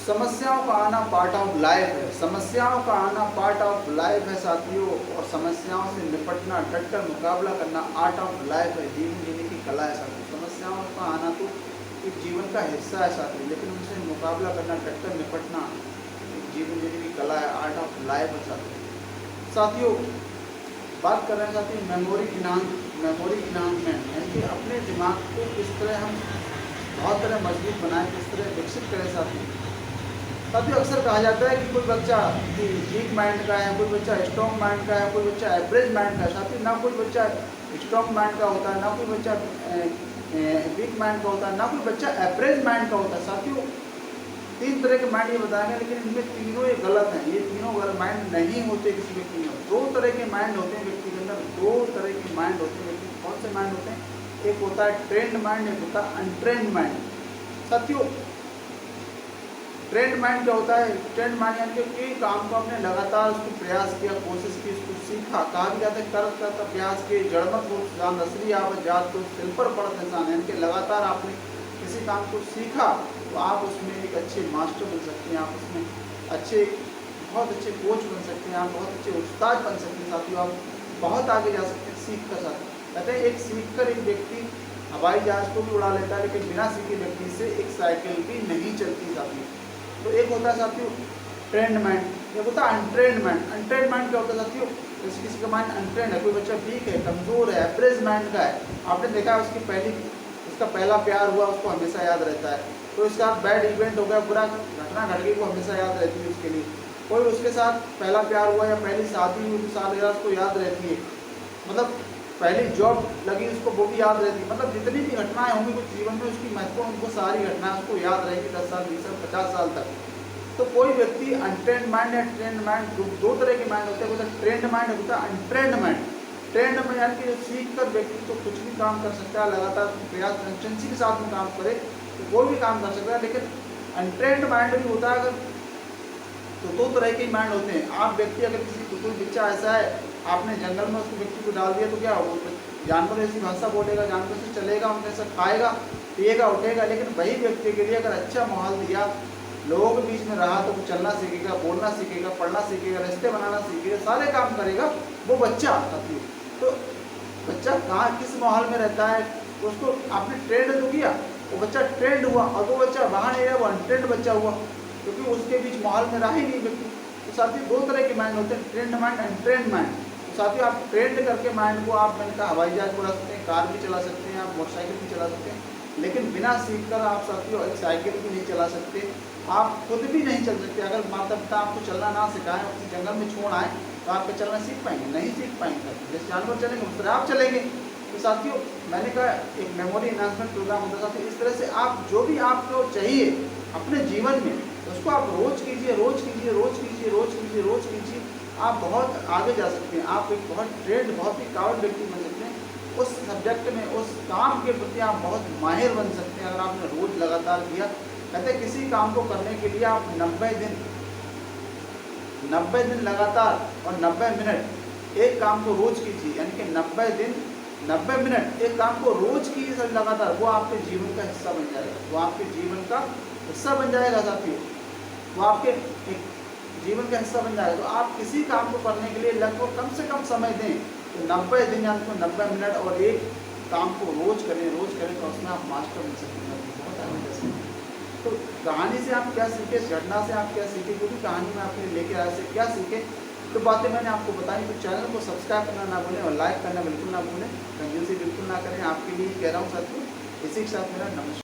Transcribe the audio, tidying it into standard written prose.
समस्याओं का आना पार्ट ऑफ लाइफ है। समस्याओं का आना पार्ट ऑफ लाइफ है साथियों, और समस्याओं से निपटना, डटकर मुकाबला करना आर्ट ऑफ लाइफ है, जीवन जीने की कला है साथियों। समस्याओं का आना तो एक जीवन का हिस्सा है साथियों, लेकिन उनसे मुकाबला करना, डटकर निपटना एक जीवन जीने की कला है, आर्ट ऑफ लाइफ है साथियों। साथियों बात कर रहे हैं साथियों मेमोरी इन्हांसमेंट, यानी कि अपने दिमाग को किस तरह हम बहुत तरह मजबूत बनाएं, किस तरह विकसित करें साथियों। अक्सर कहा जाता है कि कोई बच्चा वीक माइंड का है, कोई बच्चा स्ट्रॉन्ग माइंड का है, कोई बच्चा एवरेज माइंड का है साथियों। ना कोई बच्चा स्ट्रॉन्ग माइंड का होता है, ना कोई बच्चा वीक माइंड का होता है, ना कोई बच्चा एवरेज माइंड का होता है साथियों। तीन तरह के माइंड ये बताएंगे, लेकिन इनमें तीनों ये गलत हैं। ये तीनों गलत माइंड नहीं होते किसी व्यक्ति में। दो तरह के माइंड होते हैं व्यक्ति के अंदर, दो तरह के माइंड होते हैं व्यक्ति। कौन से माइंड होते हैं? एक होता है ट्रेंड माइंड, एक होता है अनट्रेंड माइंड साथियों। ट्रेंड माइंड क्या होता है? ट्रेंड माइंड यानी कि कोई काम को आपने लगातार उसको प्रयास किया, कोशिश की, उसको सीखा। कहा भी जाता है करत करता प्रयास के जड़मत हो जान नसरी आवत जात तो सिल पर पड़त इंसान, यानी कि लगातार आपने किसी काम को सीखा तो आप उसमें एक अच्छे मास्टर बन सकते हैं, आप उसमें बहुत अच्छे कोच बन सकते हैं, आप बहुत अच्छे उस्ताद बन सकते हैं साथियों। आप बहुत आगे जा सकते हैं सीख कर साथियों। कहते हैं एक सीख कर एक व्यक्ति हवाई जहाज को भी उड़ा लेता है, लेकिन बिना सीखे व्यक्ति से एक साइकिल भी नहीं चलती साथियों। तो एक होता है साथियों ट्रेंड माइंड, एक होता है अनट्रेंड माइंड। अनट्रेंड माइंड क्या होता है साथियों? जैसे किसी का माइंड अनट्रेंड है, कोई बच्चा वीक है, कमज़ोर है, एवरेज माइंड का है। आपने देखा उसका पहला प्यार हुआ, उसको हमेशा याद रहता है। तो इसके साथ बैड इवेंट हो गया, बुरा घटना घट गई, वो हमेशा याद रहती है उसके लिए। कोई उसके साथ पहला प्यार हुआ या पहली शादी हुई, सालगिरह उसको याद रहती है। मतलब पहली जॉब लगी उसको, वो भी याद रहती है। मतलब जितनी भी घटनाएं होंगी कुछ जीवन में, उसकी महत्वपूर्ण उनको सारी घटनाएं उसको याद रहेगी 10 साल 20 साल 50 साल तक। तो कोई व्यक्ति अनट्रेंड माइंड या ट्रेंड माइंड, दो तरह के माइंड होते हैं। होता है ट्रेंड माइंड, होता है अनट्रेंड माइंड। ट्रेंड में यानी कि सीख कर व्यक्ति तो कुछ भी काम कर सकता है, लगातार प्रयास कंसिस्टेंसी के साथ में काम करे तो कोई भी काम कर सकता है। लेकिन अनट्रेंड माइंड भी होता है अगर, तो दो तरह के माइंड होते हैं। आप व्यक्ति अगर कोई बच्चा ऐसा है, आपने जंगल में उसको व्यक्ति को डाल दिया तो क्या हो, जानवर ऐसी भाषा बोलेगा, जानवर से चलेगा, उनके साथ खाएगा, पिएगा, उठेगा। लेकिन वही व्यक्ति के लिए अगर अच्छा माहौल दिया, लोगों के बीच में रहा, तो वो चलना सीखेगा, बोलना सीखेगा, पढ़ना सीखेगा, रिश्ते बनाना सीखेगा, सारे काम करेगा वो बच्चा साथियों। तो बच्चा कहाँ किस माहौल में रहता है, उसको आपने ट्रेंड तो किया, वो बच्चा ट्रेंड हुआ, और वो बच्चा वहाँ नहीं रहा, वो अनट्रेंड बच्चा हुआ, क्योंकि उसके बीच माहौल में रहा ही नहीं व्यक्ति। तो साथियों दो तरह के माइंड होते हैं, ट्रेंड माइंड, अनट्रेंड माइंड। तो साथियों आप ट्रेंड करके माइंड को आप, मैंने कहा, हवाई जहाज उड़ा सकते हैं, कार भी चला सकते हैं, आप मोटरसाइकिल भी चला सकते हैं, लेकिन बिना सीख कर आप साथियों एक साइकिल भी नहीं चला सकते, आप खुद भी नहीं चल सकते। अगर माता पिता आपको चलना ना सिखाएं, उस जंगल में छोड़ आए, तो आपको चलना सीख पाएंगे? नहीं सीख पाएंगे। जैसे जानवर चलेंगे उस तरह आप चलेंगे। तो साथियों मैंने कहा एक मेमोरी इन्हांसमेंट प्रोग्राम होता है साथियों। इस तरह से आप जो भी आपको चाहिए अपने जीवन में, उसको आप रोज कीजिए, रोज कीजिए, रोज कीजिए, रोज कीजिए, रोज कीजिए, आप बहुत आगे जा सकते हैं। आप एक बहुत ट्रेंड, बहुत ही काबिल व्यक्ति बन सकते हैं। उस सब्जेक्ट में, उस काम के प्रति आप बहुत माहिर बन सकते हैं अगर आपने रोज लगातार किया। कहते हैं किसी काम को करने के लिए आप 90 दिन लगातार और 90 मिनट एक काम को रोज कीजिए, यानी कि 90 दिन 90 मिनट एक काम को रोज कीजिए लगातार, वो आपके जीवन का हिस्सा बन जाएगा। वो आपके जीवन का हिस्सा बन जाएगा साथियों, वो आपके एक जीवन का हिस्सा बन जाएगा। तो आप किसी काम को करने के लिए लगभग कम से कम समय दें, तो 90 दिन यानी तो 90 मिनट, और एक काम को रोज करें, तो उसमें आप मास्टर बन सकते हैं, बहुत आगे जा सकते हैं। तो कहानी से आप क्या सीखे, घटना से आप क्या सीखे, क्योंकि कहानी में आपके लेके आए से क्या सीखे, तो बातें मैंने आपको बताई। तो चैनल को सब्सक्राइब करना ना भूलें और लाइक करना बिल्कुल ना भूलें, कंजूसी बिल्कुल ना करें। आपके लिए कह रहा हूँ साथियों। इसी के साथ मेरा नमस्कार।